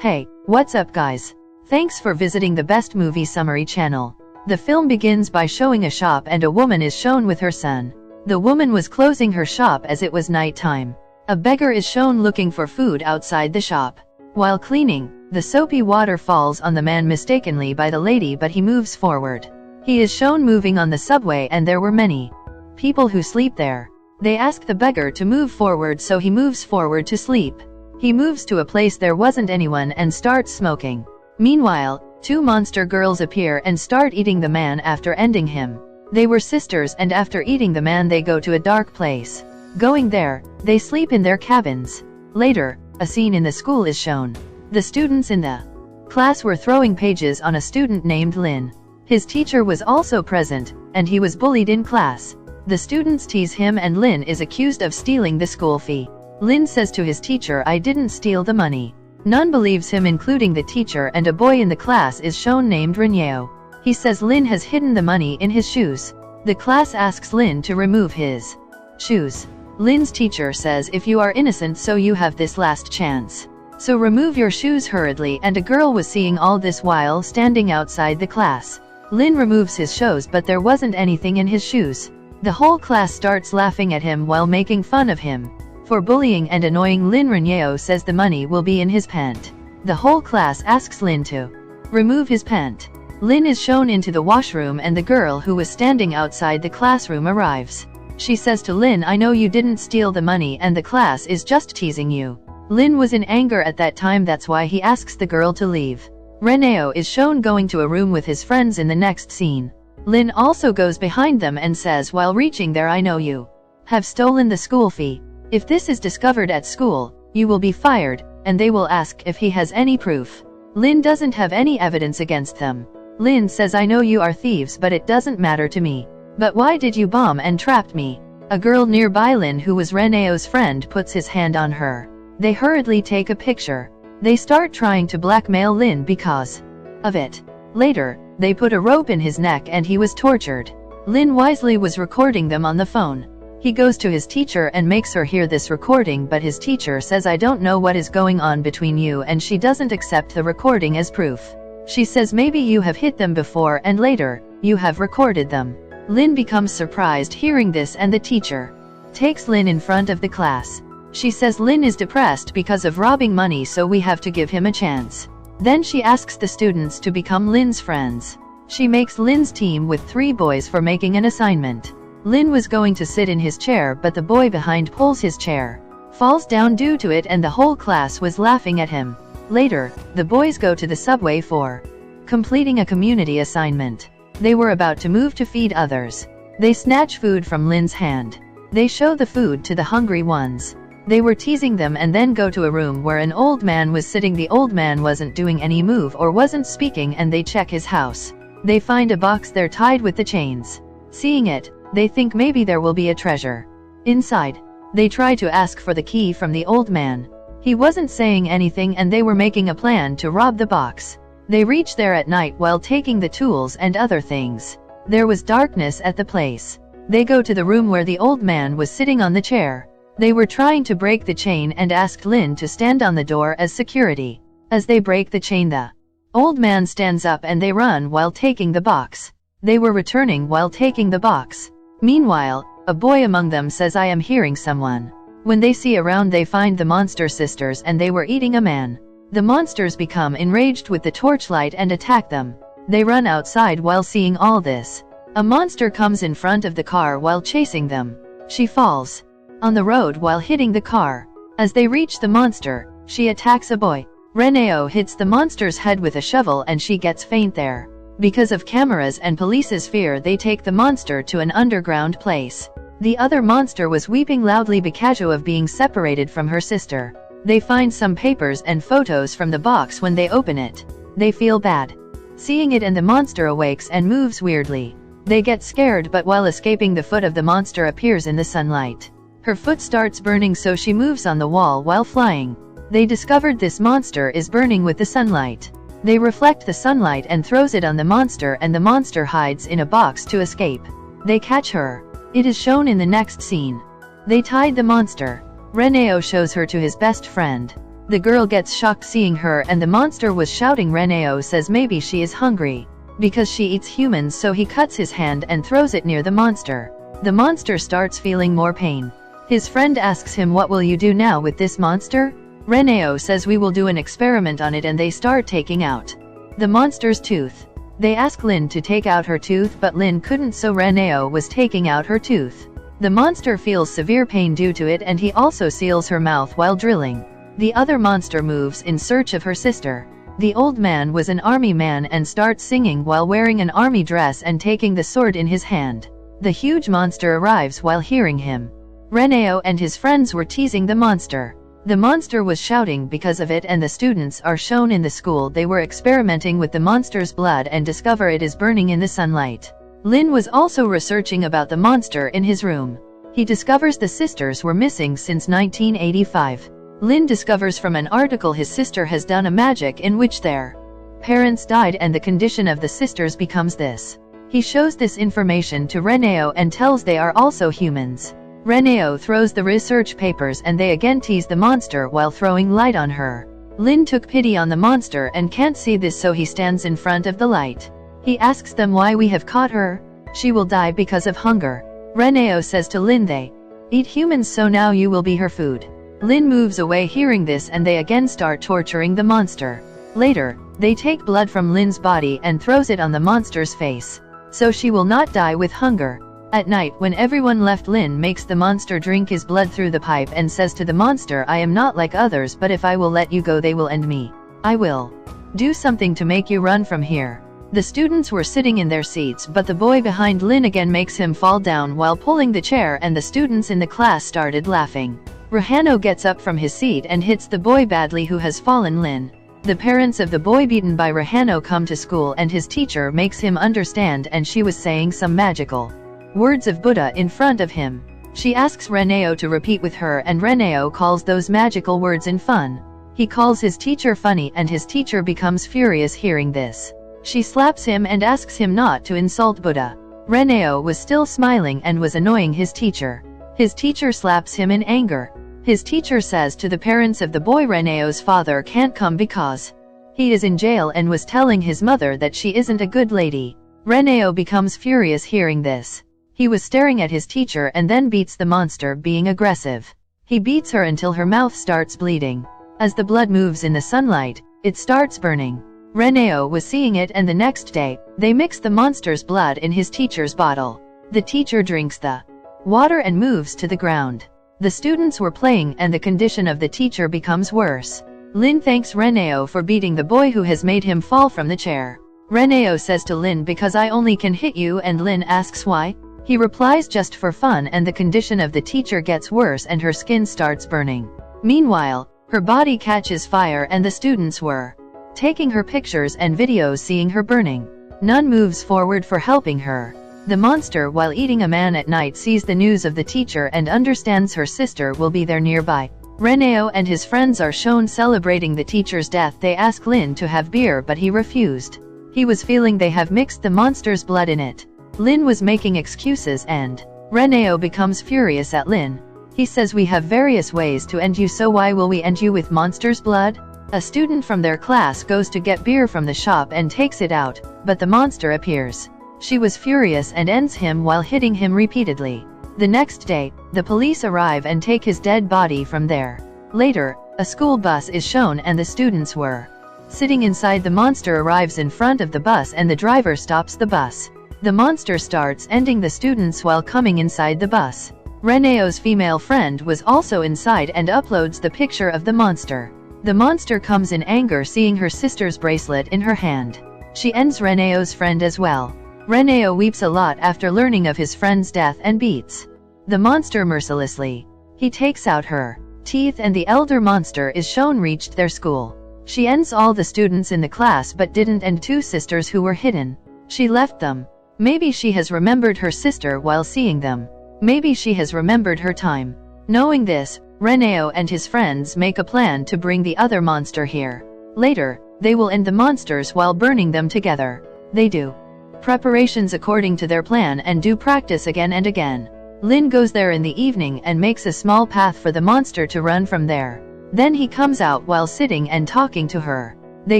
Hey, what's up guys? Thanks for visiting the Best Movie Summary channel. The film begins by showing a shop and a woman is shown with her son. The woman was closing her shop as it was night time. A beggar is shown looking for food outside the shop. While cleaning, the soapy water falls on the man mistakenly by the lady, but he moves forward. He is shown moving on the subway and there were many people who sleep there. They ask the beggar to move forward, so he moves forward to sleep. He moves to a place there wasn't anyone and starts smoking. Meanwhile, two monster girls appear and start eating the man after ending him. They were sisters, and after eating the man they go to a dark place. Going there, they sleep in their cabins. Later, a scene in the school is shown. The students in the class were throwing pages on a student named Lin. His teacher was also present, and he was bullied in class. The students tease him and Lin is accused of stealing the school fee. Lin says to his teacher, "I didn't steal the money." None believes him, including the teacher, and a boy in the class is shown named Reneo. He says Lin has hidden the money in his shoes. The class asks Lin to remove his shoes. Lin's teacher says, "If you are innocent, so you have this last chance. So remove your shoes hurriedly," and a girl was seeing all this while standing outside the class. Lin removes his shoes, but there wasn't anything in his shoes. The whole class starts laughing at him while making fun of him for bullying and annoying Lin. Reneo says the money will be in his pant. The whole class asks Lin to remove his pant. Lin is shown into the washroom and the girl who was standing outside the classroom arrives. She says to Lin, "I know you didn't steal the money and the class is just teasing you." Lin was in anger at that time, that's why he asks the girl to leave. Reneo is shown going to a room with his friends in the next scene. Lin also goes behind them and says while reaching there, "I know you have stolen the school fee. If this is discovered at school, you will be fired," and they will ask if he has any proof. Lin doesn't have any evidence against them. Lin says, "I know you are thieves, but it doesn't matter to me. But why did you bomb and trapped me?" A girl nearby Lin, who was Reneo's friend, puts his hand on her. They hurriedly take a picture. They start trying to blackmail Lin because of it. Later, they put a rope in his neck and he was tortured. Lin wisely was recording them on the phone. He goes to his teacher and makes her hear this recording, but his teacher says, "I don't know what is going on between you," and she doesn't accept the recording as proof. She says, "Maybe you have hit them before and later, you have recorded them." Lin becomes surprised hearing this and the teacher takes Lin in front of the class. She says Lin is depressed because of robbing money, so we have to give him a chance. Then she asks the students to become Lin's friends. She makes Lin's team with 3 boys for making an assignment. Lin was going to sit in his chair, but the boy behind pulls his chair, falls down due to it, and the whole class was laughing at him. Later, the boys go to the subway for completing a community assignment. They were about to move to feed others. They snatch food from Lin's hand. They show the food to the hungry ones. They were teasing them and then go to a room where an old man was sitting. The old man wasn't doing any move or wasn't speaking, and they check his house. They find a box there tied with the chains. Seeing it, they think maybe there will be a treasure inside. They try to ask for the key from the old man. He wasn't saying anything, and they were making a plan to rob the box. They reach there at night while taking the tools and other things. There was darkness at the place. They go to the room where the old man was sitting on the chair. They were trying to break the chain and asked Lin to stand on the door as security. As they break the chain, the old man stands up and they run while taking the box. They were returning while taking the box. Meanwhile, a boy among them says, "I am hearing someone." When they see around, they find the monster sisters and they were eating a man. The monsters become enraged with the torchlight and attack them. They run outside while seeing all this. A monster comes in front of the car while chasing them. She falls on the road while hitting the car. As they reach the monster, she attacks a boy. Reneo hits the monster's head with a shovel and she gets faint there. Because of cameras and police's fear, they take the monster to an underground place. The other monster was weeping loudly because of being separated from her sister. They find some papers and photos from the box. When they open it, they feel bad seeing it, and the monster awakes and moves weirdly. They get scared, but while escaping, the foot of the monster appears in the sunlight. Her foot starts burning, so she moves on the wall while flying. They discovered this monster is burning with the sunlight. They reflect the sunlight and throws it on the monster, and the monster hides in a box to escape. They catch her. It is shown in the next scene. They tied the monster. Reneo shows her to his best friend. The girl gets shocked seeing her, and the monster was shouting. Reneo says maybe she is hungry because she eats humans, so he cuts his hand and throws it near the monster. The monster starts feeling more pain. His friend asks him, what will you do now with this monster? Reneo says we will do an experiment on it, and they start taking out the monster's tooth. They ask Lin to take out her tooth, but Lin couldn't, so Reneo was taking out her tooth. The monster feels severe pain due to it, and he also seals her mouth while drilling. The other monster moves in search of her sister. The old man was an army man and starts singing while wearing an army dress and taking the sword in his hand. The huge monster arrives while hearing him. Reneo and his friends were teasing the monster. The monster was shouting because of it, and the students are shown in the school. They were experimenting with the monster's blood and discover it is burning in the sunlight. Lin was also researching about the monster in his room. He discovers the sisters were missing since 1985. Lin discovers from an article his sister has done a magic in which their parents died, and the condition of the sisters becomes this. He shows this information to Reneo and tells they are also humans. Reneo throws the research papers, and they again tease the monster while throwing light on her. Lin took pity on the monster and can't see this, so he stands in front of the light. He asks them why we have caught her. She will die because of hunger. Reneo says to Lin, they eat humans, so now you will be her food. Lin moves away hearing this, and they again start torturing the monster. Later, they take blood from Lin's body and throws it on the monster's face, so she will not die with hunger. At night, when everyone left, Lin makes the monster drink his blood through the pipe and says to the monster, I am not like others, but if I will let you go, they will end me. I will do something to make you run from here. The students were sitting in their seats, but the boy behind Lin again makes him fall down while pulling the chair, and the students in the class started laughing. Rahano gets up from his seat and hits the boy badly who has fallen. Lin. The parents of the boy beaten by Rahano come to school, and his teacher makes him understand, and she was saying some magical words of Buddha in front of him. She asks Reneo to repeat with her, and Reneo calls those magical words in fun. He calls his teacher funny, and his teacher becomes furious hearing this. She slaps him and asks him not to insult Buddha. Reneo was still smiling and was annoying his teacher. His teacher slaps him in anger. His teacher says to the parents of the boy, Reneo's father can't come because he is in jail, and was telling his mother that she isn't a good lady. Reneo becomes furious hearing this. He was staring at his teacher and then beats the monster, being aggressive. He beats her until her mouth starts bleeding. As the blood moves in the sunlight, it starts burning. Reneo was seeing it, and the next day, they mix the monster's blood in his teacher's bottle. The teacher drinks the water and moves to the ground. The students were playing, and the condition of the teacher becomes worse. Lin thanks Reneo for beating the boy who has made him fall from the chair. Reneo says to Lin, because I only can hit you, and Lin asks why. He replies, just for fun, and the condition of the teacher gets worse and her skin starts burning. Meanwhile, her body catches fire, and the students were taking her pictures and videos seeing her burning. None moves forward for helping her. The monster, while eating a man at night, sees the news of the teacher and understands her sister will be there nearby. Reneo and his friends are shown celebrating the teacher's death. They ask Lin to have beer, but he refused. He was feeling they have mixed the monster's blood in it. Lin was making excuses, and Reneo becomes furious at Lin. He says, we have various ways to end you, so why will we end you with monster's blood? A student from their class goes to get beer from the shop and takes it out, but the monster appears. She was furious and ends him while hitting him repeatedly. The next day, the police arrive and take his dead body from there. Later, a school bus is shown, and the students were sitting inside. The monster arrives in front of the bus, and the driver stops the bus. The monster starts ending the students while coming inside the bus. Reneo's female friend was also inside and uploads the picture of the monster. The monster comes in anger seeing her sister's bracelet in her hand. She ends Reneo's friend as well. Reneo weeps a lot after learning of his friend's death and beats the monster mercilessly. He takes out her teeth, and the elder monster is shown reached their school. She ends all the students in the class but didn't end two sisters who were hidden. She left them. Maybe she has remembered her sister while seeing them. Maybe she has remembered her time. Knowing this, Reneo and his friends make a plan to bring the other monster here. Later, they will end the monsters while burning them together. They do preparations according to their plan and do practice again and again. Lin goes there in the evening and makes a small path for the monster to run from there. Then he comes out while sitting and talking to her. They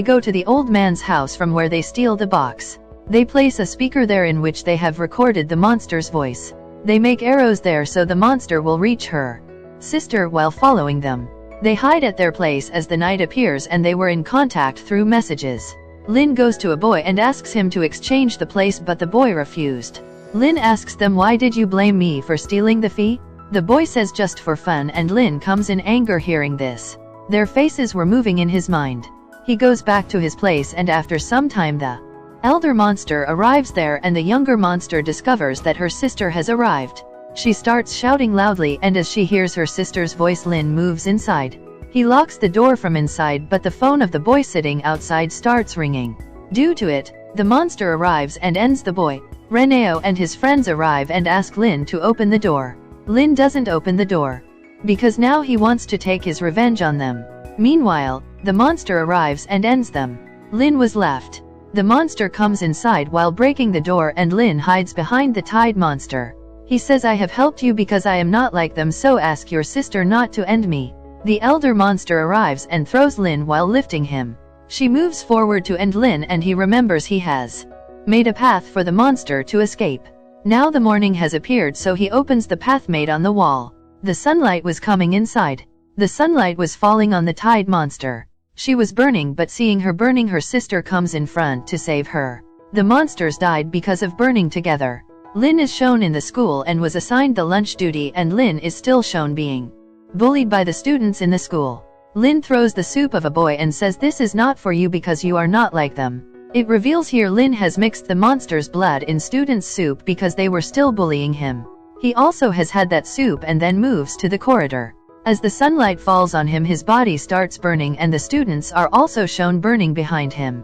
go to the old man's house from where they steal the box. They place a speaker there in which they have recorded the monster's voice. They make arrows there so the monster will reach her sister while following them. They hide at their place as the night appears and they were in contact through messages. Lin goes to a boy and asks him to exchange the place, but the boy refused. Lin asks them, why did you blame me for stealing the fee? The boy says just for fun, and Lin comes in anger hearing this. Their faces were moving in his mind. He goes back to his place and after some time the elder monster arrives there and the younger monster discovers that her sister has arrived. She starts shouting loudly and as she hears her sister's voice Lin moves inside. He locks the door from inside but the phone of the boy sitting outside starts ringing. Due to it, the monster arrives and ends the boy. Reneo and his friends arrive and ask Lin to open the door. Lin doesn't open the door because now he wants to take his revenge on them. Meanwhile, the monster arrives and ends them. Lin was left. The monster comes inside while breaking the door and Lin hides behind the tide monster. He says, I have helped you because I am not like them, so ask your sister not to end me. The elder monster arrives and throws Lin while lifting him. She moves forward to end Lin and he remembers he has made a path for the monster to escape. Now the morning has appeared so he opens the path made on the wall. The sunlight was coming inside. The sunlight was falling on the tide monster. She was burning but seeing her burning her sister comes in front to save her. The monsters died because of burning together. Lin is shown in the school and was assigned the lunch duty and Lin is still shown being bullied by the students in the school. Lin throws the soup of a boy and says this is not for you because you are not like them. It reveals here Lin has mixed the monster's blood in students' soup because they were still bullying him. He also has had that soup and then moves to the corridor. As the sunlight falls on him his body starts burning and the students are also shown burning behind him.